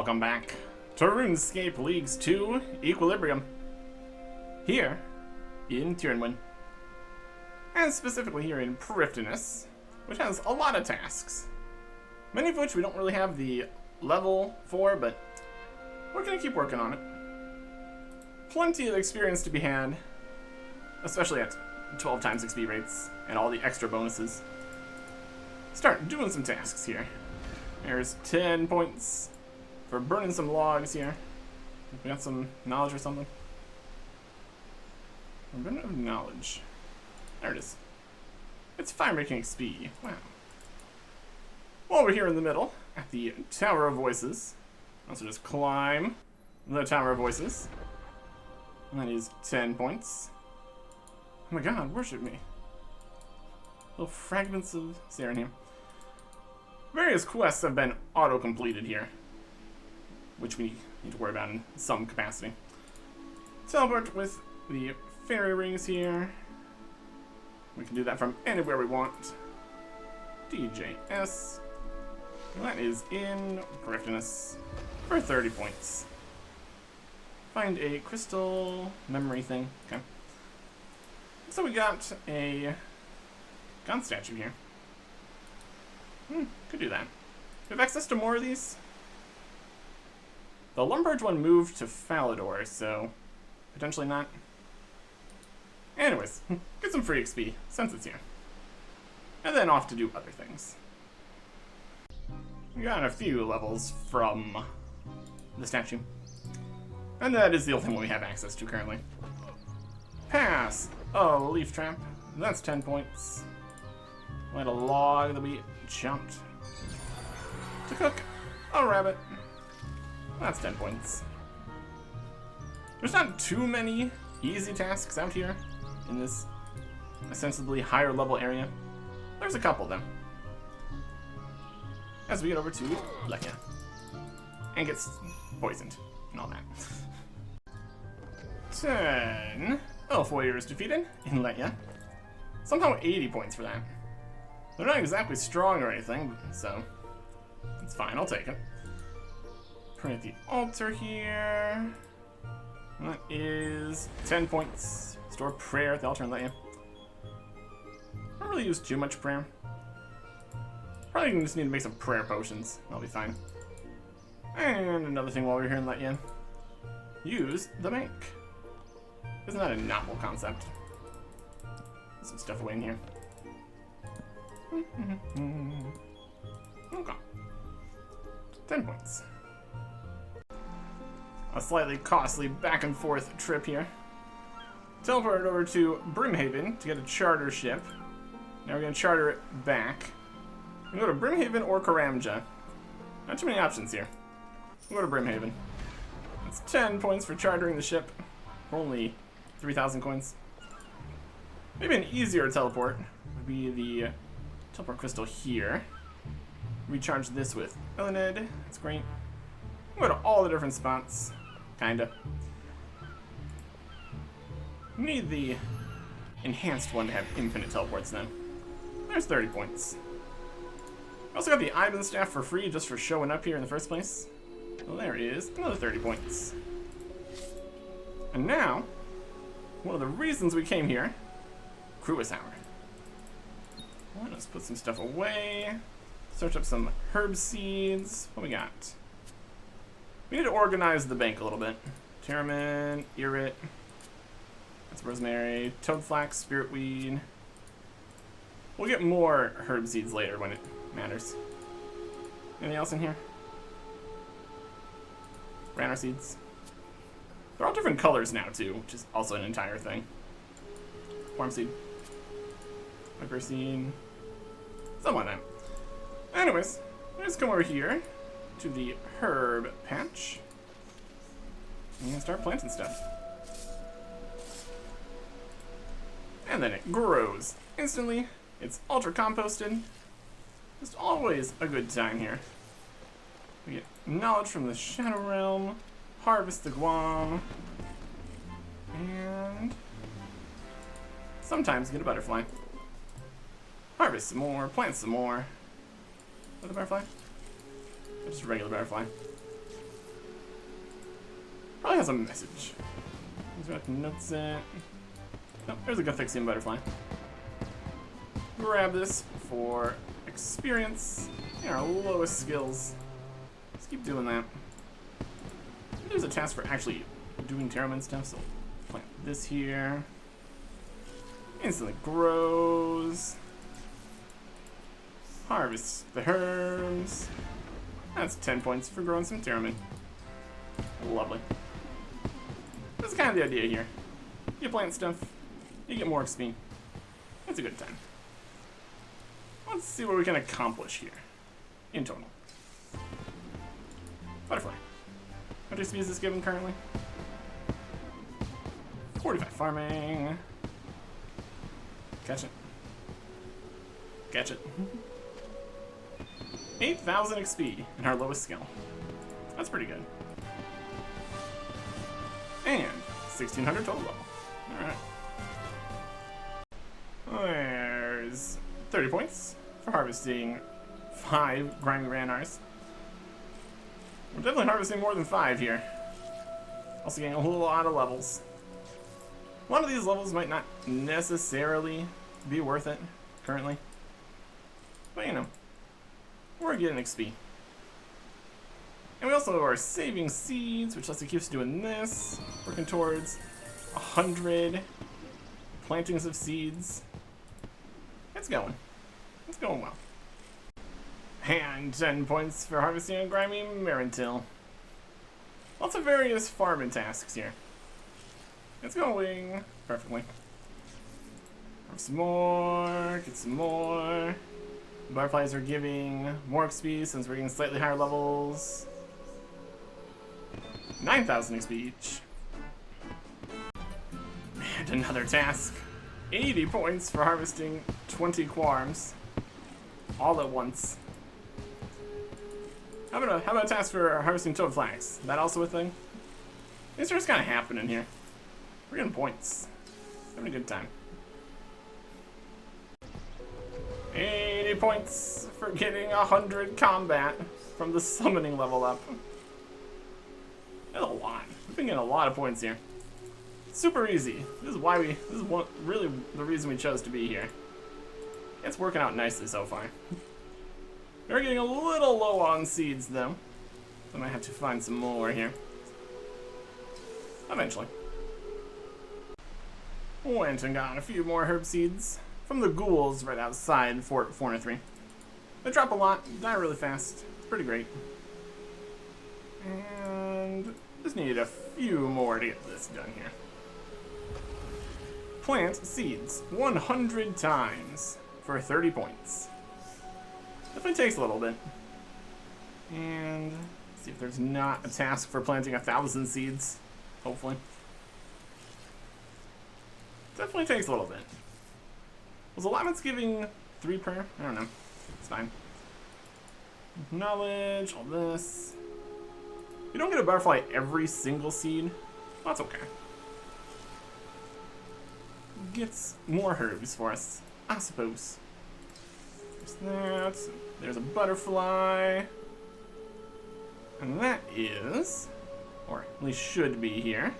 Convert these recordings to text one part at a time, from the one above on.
Welcome back to RuneScape Leagues 2 Equilibrium, here in Tyrnwyn, and specifically here in Prifddinas, which has a lot of tasks, many of which we don't really have the level for, but we're going to keep working on it. Plenty of experience to be had, especially at 12 times XP rates and all the extra bonuses. Start doing some tasks here. There's 10 points for burning some logs here. We got some knowledge or something. A bit of knowledge. There it is. It's fire making XP. Wow. While we're here in the middle, at the Tower of Voices, also just climb the Tower of Voices. And that is 10 points. Oh my god, worship me. Little fragments of Saren here. Various quests have been auto-completed here, which we need to worry about in some capacity. Teleport with the fairy rings here. We can do that from anywhere we want. DJS. And that is in Prifddinas for 30 points. Find a crystal memory thing. Okay. So we got a gun statue here. Could do that. We have access to more of these. The Lumberge one moved to Falador, so potentially not. Anyways, get some free XP since it's here. And then off to do other things. We got a few levels from the statue. And that is the only one we have access to currently. Pass! Oh, leaf trap. That's 10 points. Light a log that we jumped. To cook a rabbit. That's 10 points. There's not too many easy tasks out here in this ostensibly higher level area. There's a couple though. As we get over to Lekka. And gets poisoned and all that. 10 Elf Warriors defeated in Lekka. Somehow 80 points for that. They're not exactly strong or anything, so it's fine, I'll take it. Pray at the altar here. That is 10 points. Store prayer at the altar and let you. Don't really use too much prayer. Probably just need to make some prayer potions. That'll be fine. And another thing while we're here in Let You. Use the bank. Isn't that a novel concept? Put some stuff away in here. Okay. 10 points. A slightly costly back and forth trip here. Teleported over to Brimhaven to get a charter ship. Now we're going to charter it back. We can go to Brimhaven or Karamja. Not too many options here. We'll go to Brimhaven. That's 10 points for chartering the ship. For only 3,000 coins. Maybe an easier teleport would be the teleport crystal here. Recharge this with Elenid. That's great. We'll go to all the different spots. Kinda. We need the enhanced one to have infinite teleports then. There's 30 points. I also got the Ivan staff for free just for showing up here in the first place. Well, there is another 30 points. And now, one of the reasons we came here, Cruis Hour. Well, let's put some stuff away. Search up some herb seeds. What we got? We need to organize the bank a little bit. Terramin, Irit. That's rosemary. Toadflax, spiritweed. We'll get more herb seeds later when it matters. Anything else in here? Ranor seeds. They're all different colors now too, which is also an entire thing. Worm seed. Viper seed. Something like that. Anyways, let's come over here to the herb patch and start planting stuff. And then it grows instantly. It's ultra composted. Just always a good time here. We get knowledge from the Shadow Realm, harvest the Guam, and sometimes get a butterfly. Harvest some more, plant some more. What a butterfly? Just a regular butterfly. Probably has a message. Is there like notes in? Nope, there's a Gothixian butterfly. Grab this for experience and our lowest skills. Let's keep doing that. There's a task for actually doing Terramin stuff, so plant this here. Instantly grows. Harvest the herbs. That's 10 points for growing some Terramin. Lovely. That's kind of the idea here. You plant stuff, you get more XP. It's a good time. Let's see what we can accomplish here in total. Butterfly. How much XP is this given currently? 45 farming. Catch it. Catch it. 8,000 XP in our lowest skill. That's pretty good. And 1,600 total level. Alright. There's 30 points for harvesting 5 grimy ranars. We're definitely harvesting more than 5 here. Also getting a whole lot of levels. A lot of these levels might not necessarily be worth it currently. But you know, we're getting XP. And we also are saving seeds, which lets us keep us doing this. Working towards 100 plantings of seeds. It's going. It's going well. And 10 points for harvesting a grimy Marintil. Lots of various farming tasks here. It's going perfectly. Have some more, get some more. Butterflies are giving more XP since we're getting slightly higher levels. 9,000 XP each. And another task. 80 points for harvesting 20 quarms. All at once. How about a task for harvesting toad flax? That also a thing? These are just kind of happening here. We're getting points. Having a good time. 80 points for getting 100 combat from the summoning level up. That's a lot. We've been getting a lot of points here. Super easy. This is really the reason we chose to be here. It's working out nicely so far. We're getting a little low on seeds though. I might have to find some more here. Eventually. Went and got a few more herb seeds from the ghouls right outside Fort 403. They drop a lot, die really fast. It's pretty great. And just need a few more to get this done here. Plant seeds 100 times for 30 points. Definitely takes a little bit. And see if there's not a task for planting 1,000 seeds. Hopefully. Definitely takes a little bit. Was allotments giving 3 per? I don't know. It's fine. Knowledge, all this. You don't get a butterfly every single seed. Well, that's okay. Gets more herbs for us, I suppose. There's that. There's a butterfly. And that is, or at least should be here,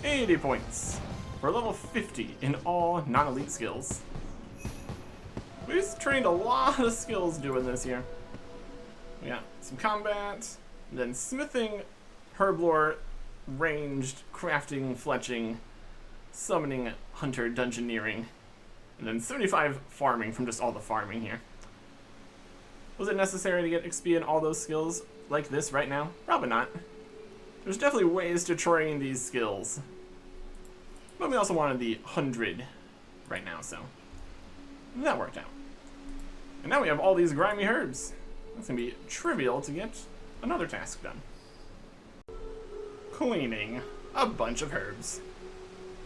80 points. We're level 50 in all non-elite skills. We just trained a lot of skills doing this here. We got some combat, then smithing, herblore, ranged, crafting, fletching, summoning, hunter, dungeoneering, and then 75 farming from just all the farming here. Was it necessary to get XP in all those skills like this right now? Probably not. There's definitely ways to train these skills. But we also wanted the 100 right now, so that worked out. And now we have all these grimy herbs. That's gonna be trivial to get another task done. Cleaning a bunch of herbs.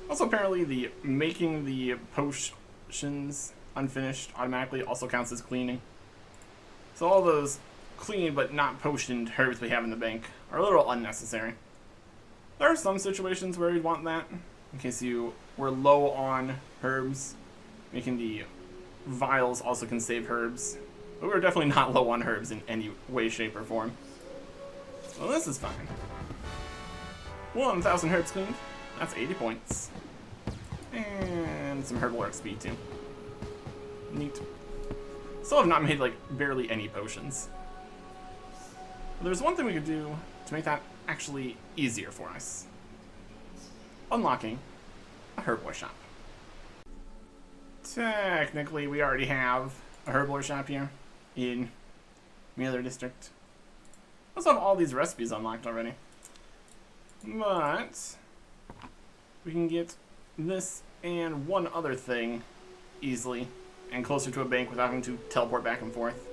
Also, apparently, the making the potions unfinished automatically also counts as cleaning. So all those clean but not potioned herbs we have in the bank are a little unnecessary. There are some situations where you'd want that, in case you were low on herbs. Making the vials also can save herbs. But we're definitely not low on herbs in any way, shape, or form. Well, this is fine. 1,000 herbs cleaned. That's 80 points. And some herbal XP too. Neat. Still have not made like barely any potions. But there's one thing we could do to make that actually easier for us. Unlocking a herblore shop. Technically, we already have a herblore shop here in the other district. We also have all these recipes unlocked already. But we can get this and one other thing easily and closer to a bank without having to teleport back and forth.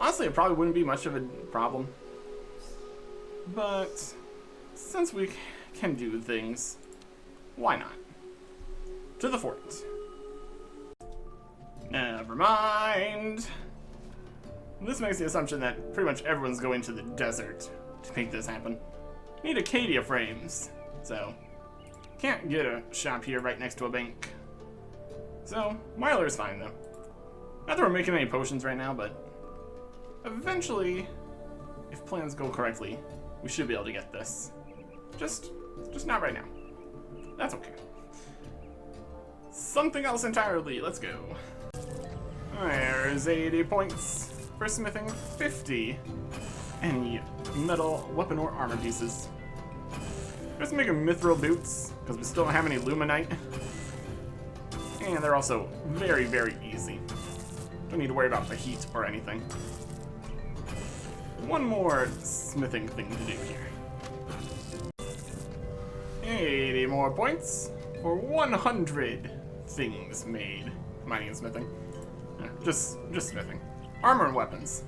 Honestly, it probably wouldn't be much of a problem. But since we can do things, why not? To the fort. Never mind. This makes the assumption that pretty much everyone's going to the desert to make this happen. Need Acadia frames, so can't get a shop here right next to a bank. So Myler's fine though. Not that we're making any potions right now, but eventually, if plans go correctly, we should be able to get this. Just not right now. That's okay. Something else entirely. Let's go. There's 80 points for smithing 50 any metal weapon or armor pieces. Let's make mithril boots because we still don't have any luminite. And they're also very, very easy. Don't need to worry about the heat or anything. One more smithing thing to do here. 80 more points for 100 things made. Mining and smithing. Just smithing. Armor and weapons.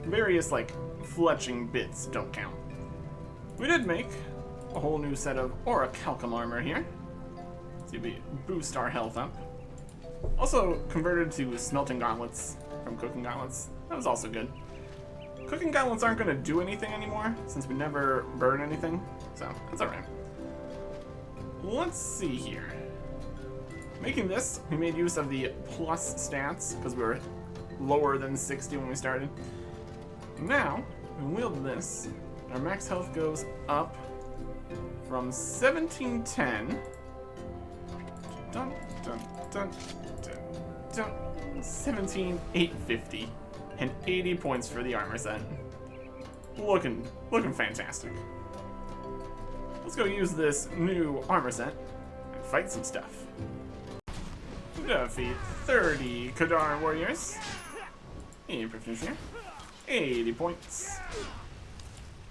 Various, like, fletching bits don't count. We did make a whole new set of orichalcum armor here. So we boost our health up. Also converted to smelting gauntlets from cooking gauntlets. That was also good. Cooking gauntlets aren't going to do anything anymore since we never burn anything, so that's alright. Let's see here. Making this, we made use of the plus stats because we were lower than 60 when we started. Now, we wield this, our max health goes up from 1710 17,850 and 80 points for the armor set. Looking fantastic. Let's go use this new armor set and fight some stuff. Defeat 30 Kadar warriors. And proficiency here. 80 points.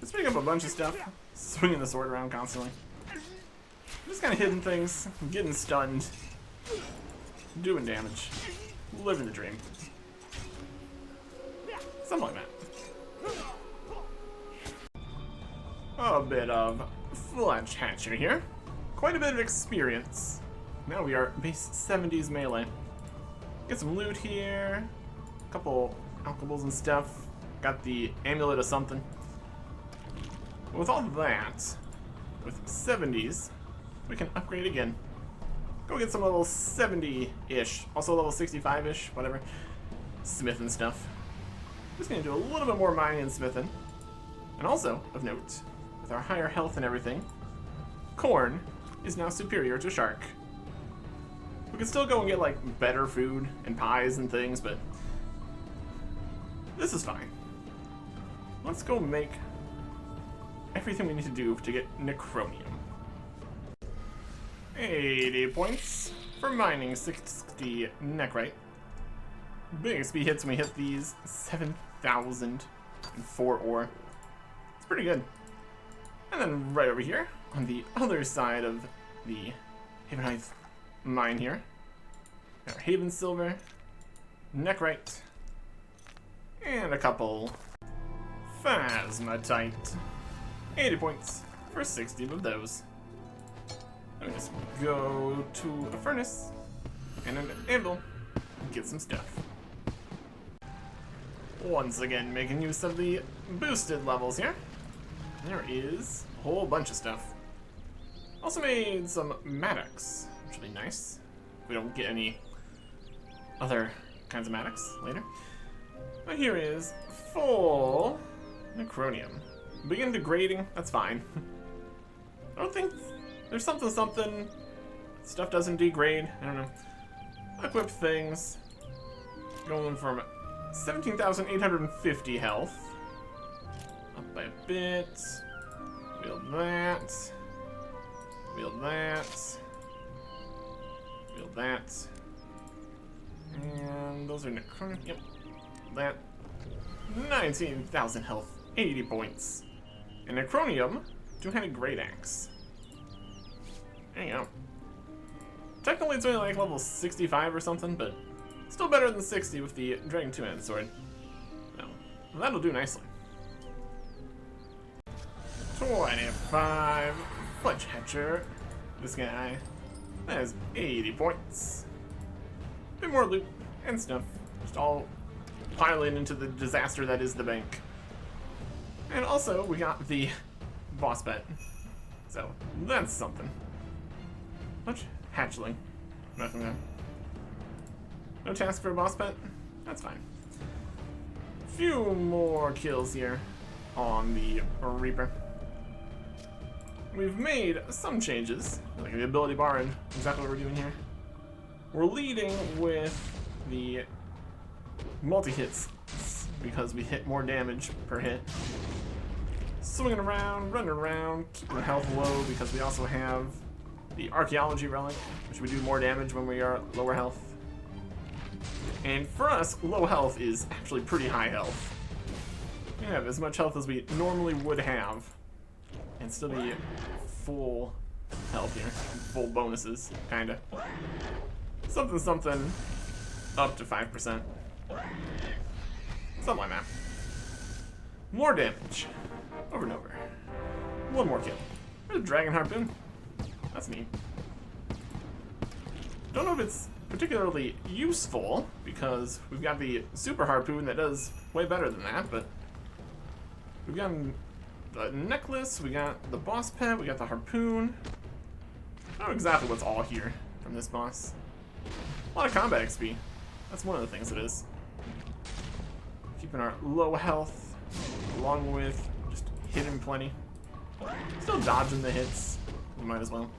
Let's pick up a bunch of stuff. Swinging the sword around constantly. Just kind of hitting things, getting stunned, doing damage, living the dream. Something like that. A bit of fletch hatcher here. Quite a bit of experience. Now we are base 70s melee. Get some loot here. A couple alcohols and stuff. Got the amulet of something. With all that, with 70s, we can upgrade again. Go get some level 70-ish, also level 65-ish, whatever, smith and stuff. Just gonna do a little bit more mining and smithing. And also, of note, with our higher health and everything, corn is now superior to shark. We can still go and get like better food and pies and things, but this is fine. Let's go make everything we need to do to get necronium. 80 points for mining 60 necrite. Big XP hits when we hit these 7,004 ore. It's pretty good. And then right over here, on the other side of the Haven Heights mine here, our Haven Silver, necrite, and a couple phasmatite. 80 points for 60 of those. Let me just go to a furnace and an anvil and get some stuff. Once again, making use of the boosted levels here. There is a whole bunch of stuff. Also made some mattocks, which will be nice. We don't get any other kinds of mattocks later. But here is full necronium. Begin degrading, that's fine. I don't think there's something. Stuff doesn't degrade. I don't know. Equip things. Going from 17,850 health. Up by a bit. Wield that. Wield that. Wield that. And those are necronic. Yep. That. 19,000 health. 80 points. And Necronium, two-handed great axe. There you go. Technically it's only like level 65 or something, but still better than 60 with the Dragon two-handed sword. So, that'll do nicely. 25. Fudge Hatcher. This guy. That has 80 points. A bit more loot and stuff. Just all piling into the disaster that is the bank. And also, we got the boss bet. So, that's something. Fudge Hatchling. Nothing there. No task for a boss bet? That's fine. Few more kills here on the Reaper. We've made some changes, like the ability bar and exactly what we're doing here. We're leading with the multi-hits because we hit more damage per hit. Swinging around, running around, keeping the health low because we also have the Archaeology Relic, which we do more damage when we are lower health. And for us, low health is actually pretty high health. We have as much health as we normally would have, and still be full health here. Full bonuses, kinda. Something, up to 5%. Something like that. More damage. Over and over. One more kill. There's a Dragon Harpoon. That's neat. Don't know if it's particularly useful, because we've got the Super Harpoon that does way better than that, but we've got the necklace, we got the boss pet, we got the harpoon. I don't know exactly what's all here from this boss. A lot of combat XP. That's one of the things it is. Keeping our low health, along with just hitting plenty. Still dodging the hits. We might as well.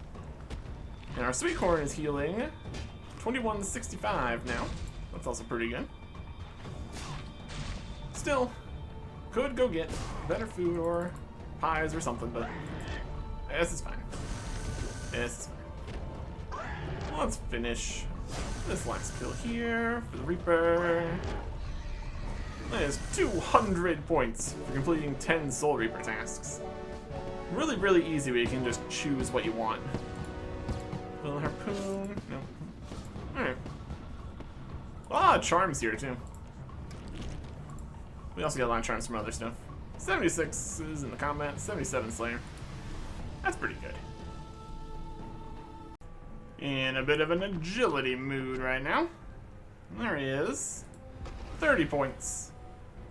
And our sweet corn is healing 2165 now. That's also pretty good. Still, could go get better food or pies or something, but this is fine. This is fine. Let's finish this last kill here for the Reaper. That is 200 points for completing 10 Soul Reaper tasks. Really, really easy where you can just choose what you want. Little harpoon. No. Alright. A lot of charms here, too. We also got a lot of charms from other stuff. 76 is in the combat, 77 Slayer. That's pretty good. In a bit of an agility mood right now. There he is. 30 points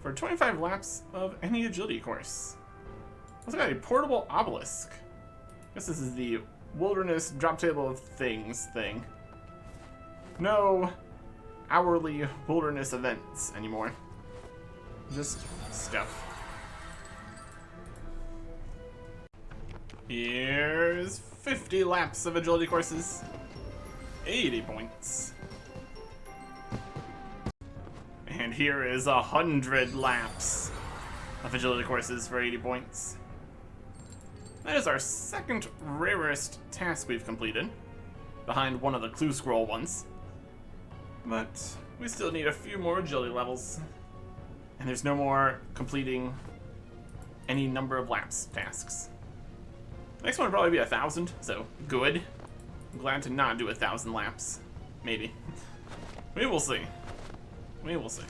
for 25 laps of any agility course. Also got a portable obelisk. I guess this is the wilderness drop table of things thing. No hourly wilderness events anymore. Just stuff. Here's 50 laps of agility courses. 80 points. And here is 100 laps of agility courses for 80 points. That is our second rarest task we've completed, behind one of the clue scroll ones. But we still need a few more agility levels. And there's no more completing any number of laps tasks. Next one would probably be 1,000, so good. I'm glad to not do 1,000 laps. Maybe. We will see. We will see.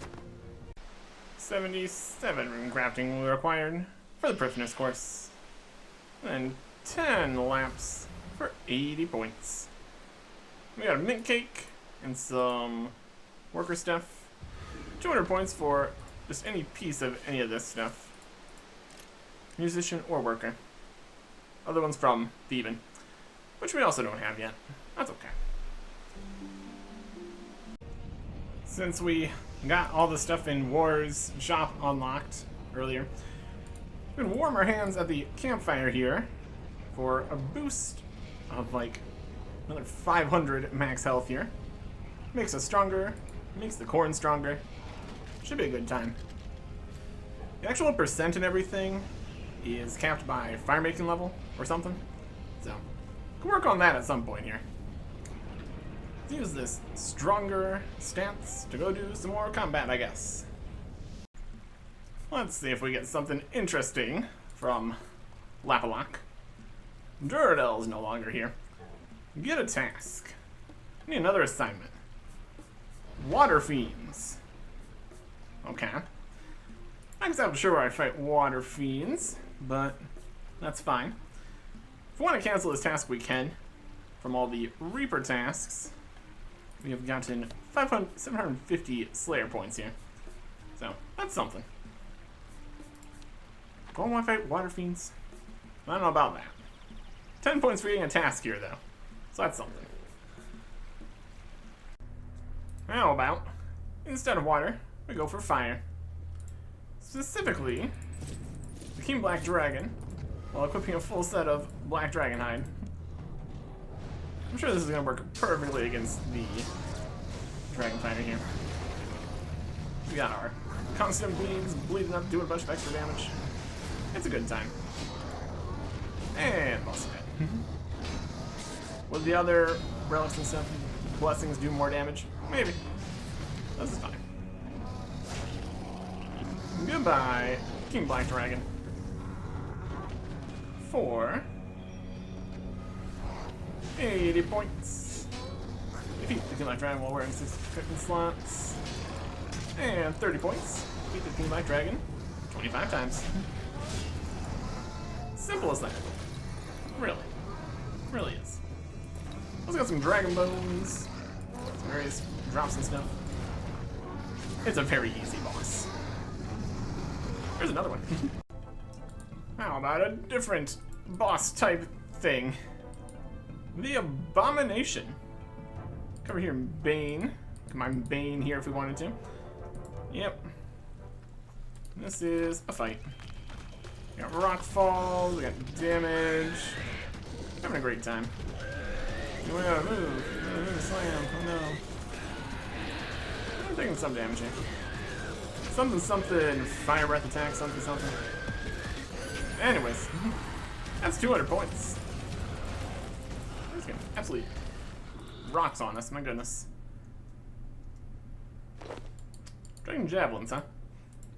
77 rune crafting required for the Prifiness course. And 10 laps for 80 points. We got a mint cake and some worker stuff. 200 points for just any piece of any of this stuff. Musician or worker. Other ones from Thieving, which we also don't have yet. That's okay. Since we got all the stuff in War's shop unlocked earlier, we can warm our hands at the campfire here for a boost of like another 500 max health here. Makes us stronger, makes the corn stronger. Should be a good time. The actual percent and everything is capped by fire making level or something. So, can work on that at some point here. Let's use this stronger stance to go do some more combat, I guess. Let's see if we get something interesting from Lapalak. Duradel is no longer here. Get a task. Need another assignment. Water Fiends. Okay. Not exactly sure where I fight Water Fiends, but that's fine. If we want to cancel this task, we can. From all the Reaper tasks, we have gotten 750 Slayer points here. So, that's something. Don't want to fight Water Fiends? I don't know about that. 10 points for getting a task here, though. So that's something. How about, instead of water, we go for fire. Specifically, the King Black Dragon, while equipping a full set of Black Dragon Hide. I'm sure this is going to work perfectly against the Dragon Fighter here. We got our constant beams bleeding up, doing a bunch of extra damage. It's a good time. And boss dead. Would the other relics and stuff, blessings, do more damage? Maybe. This is fine. Goodbye, King Black Dragon. For 80 points. Defeat the King Black Dragon while wearing 6 cooking slots. And 30 points. Defeat the King Black Dragon 25 times. Simple as that. Really. Really is. Also got some Dragon Bones. Some various drops and stuff. It's a very easy boss. There's another one. How about a different boss type thing? The Abomination. Cover here in Bane. Combine Bane here if we wanted to. Yep. This is a fight. We got rock falls, we got damage. Having a great time. We gotta move. Slam. Oh no. I'm taking some damage here. Something, fire breath attack, something. Anyways, that's 200 points. He's getting absolutely rocks on us, my goodness. Dragon Javelins, huh?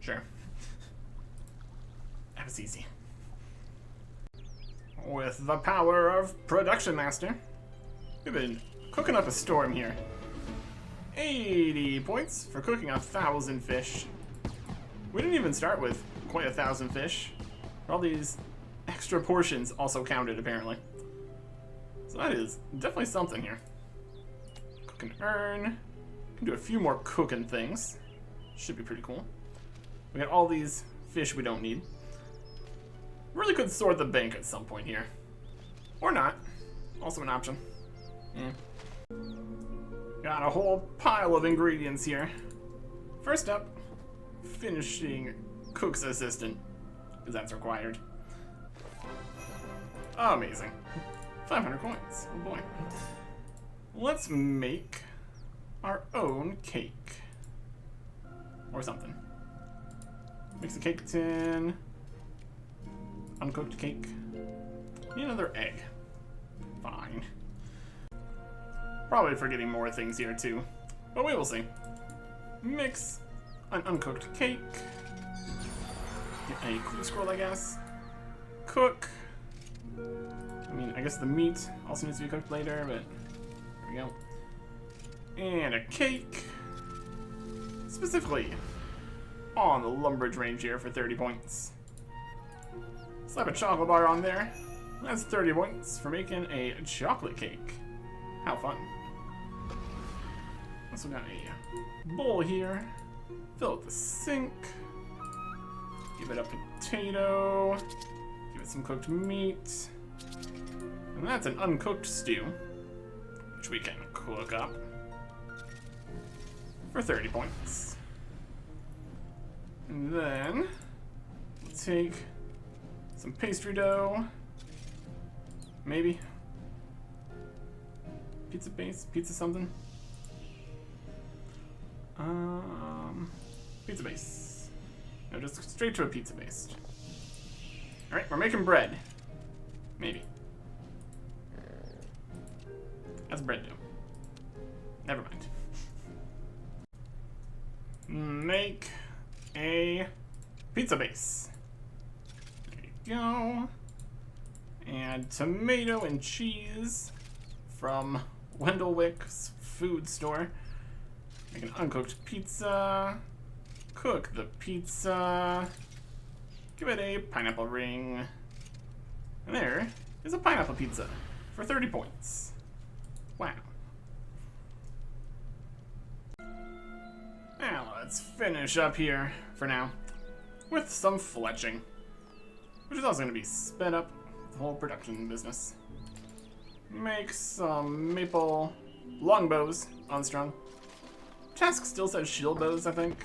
Sure. That was easy. With the power of Production Master, we've been cooking up a storm here. 80 points for cooking 1,000 fish. We didn't even start with quite 1,000 fish. All these extra portions also counted, apparently. So that is definitely something here. Cook and earn. Can do a few more cooking things. Should be pretty cool. We got all these fish we don't need. Really could sort the bank at some point here. Or not. Also an option. Got a whole pile of ingredients here. First up, finishing cook's assistant, because that's required. Amazing. 500 coins. Oh boy. Let's make our own cake. Or something. Mix a cake tin. Uncooked cake. Need another egg. Fine. Probably forgetting more things here too, but we will see. Mix an uncooked cake. Get a clue scroll, I guess. Cook. I mean, I guess the meat also needs to be cooked later, but there we go. And a cake. Specifically on the Lumbridge range here for 30 points. Slap a chocolate bar on there. That's 30 points for making a chocolate cake. How fun. Also got a bowl here. Fill up the sink. Give it a potato. Give it some cooked meat. And that's an uncooked stew, which we can cook up for 30 points. And then we'll take some pastry dough. maybe. Pizza base, pizza something. Pizza base. No, just straight to a pizza base. Alright, we're making bread. Maybe. That's bread dough. Never mind. Make a pizza base. There you go. And tomato and cheese from Wendellwick's food store. Make an uncooked pizza. Cook the pizza. Give it a pineapple ring. And there is a pineapple pizza for 30 points. Wow. Now let's finish up here for now with some fletching, which is also going to be sped up the whole production business. Make some maple longbows unstrung. Task still says shield bows, I think.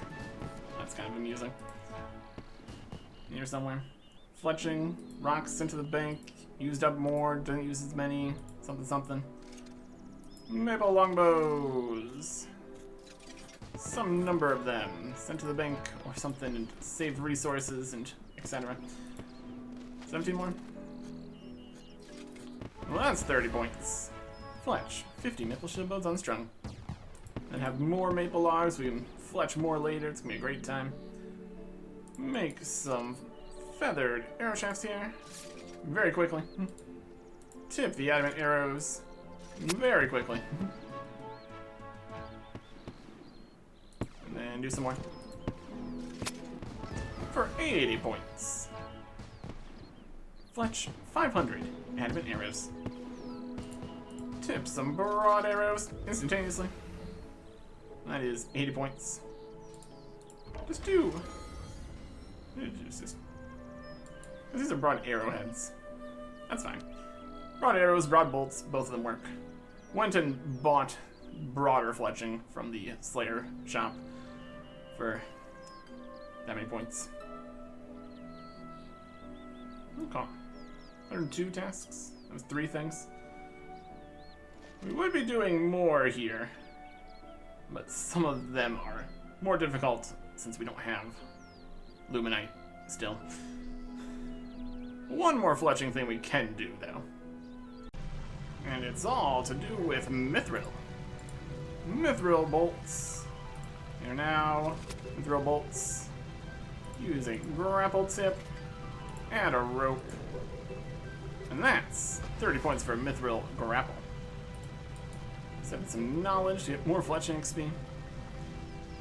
That's kind of amusing. Here somewhere. Fletching, rocks sent to the bank, used up more, didn't use as many, something something. Maple longbows. Some number of them sent to the bank or something and saved resources and etc. 17 more. Well, that's 30 points. Fletch, 50 maple shield bows unstrung. Then have more maple logs, we can fletch more later, it's gonna be a great time. Make some feathered arrow shafts here, very quickly. Tip the adamant arrows, very quickly. And then do some more. For 80 points. Fletch 500 adamant arrows. Tip some broad arrows instantaneously. That is 80 points. Just do. These are broad arrowheads. That's fine. Broad arrows, broad bolts, both of them work. Went and bought broader fletching from the Slayer shop for that many points. Okay. 102 tasks. That was 3 things. We would be doing more here, but some of them are more difficult since we don't have Luminite still. One more fletching thing we can do, though. And it's all to do with Mithril. Mithril bolts. Here now. Mithril bolts. Use a grapple tip and a rope. And that's 30 points for Mithril grapple. Set some knowledge to get more fletching XP.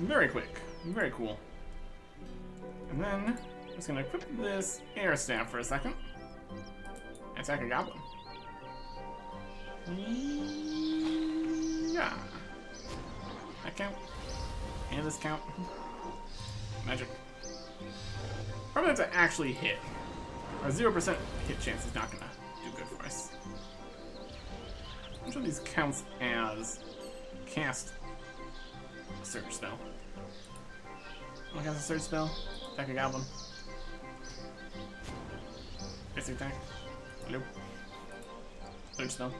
Very quick. Very cool. And then, I'm just gonna equip this air staff for a second. Attack a goblin. Yeah. That count. And this count. Magic. Probably have to actually hit. Our 0% hit chance is not gonna do good for us. Which one of these counts as cast a surge spell? I'll cast a surge spell. Attack a goblin. Basic attack. Hello. Surge spell.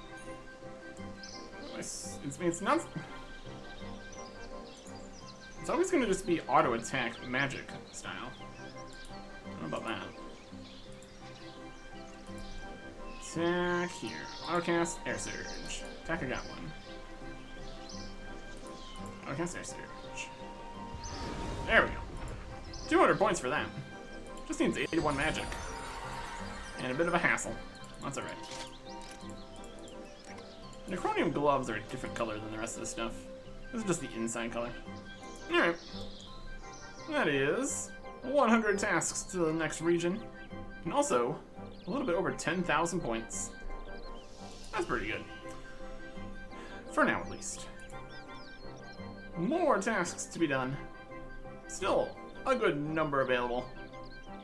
It's not. It's always going to just be auto attack magic style. I don't know about that. Attack here. Auto cast air surge. Attack a goblin. Auto cast air surge. There we go. 200 points for them. Just needs 81 magic. And a bit of a hassle. That's alright. Necronium gloves are a different color than the rest of the stuff. This is just the inside color. Alright. That is 100 tasks to the next region. And also, a little bit over 10,000 points. That's pretty good. For now, at least. More tasks to be done. Still a good number available.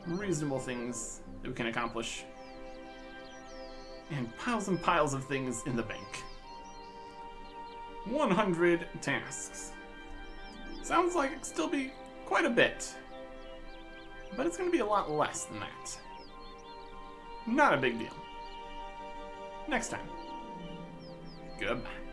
Reasonable things that we can accomplish. And piles of things in the bank. 100 tasks. Sounds like it'd still be quite a bit. But it's going to be a lot less than that. Not a big deal. next time. Goodbye.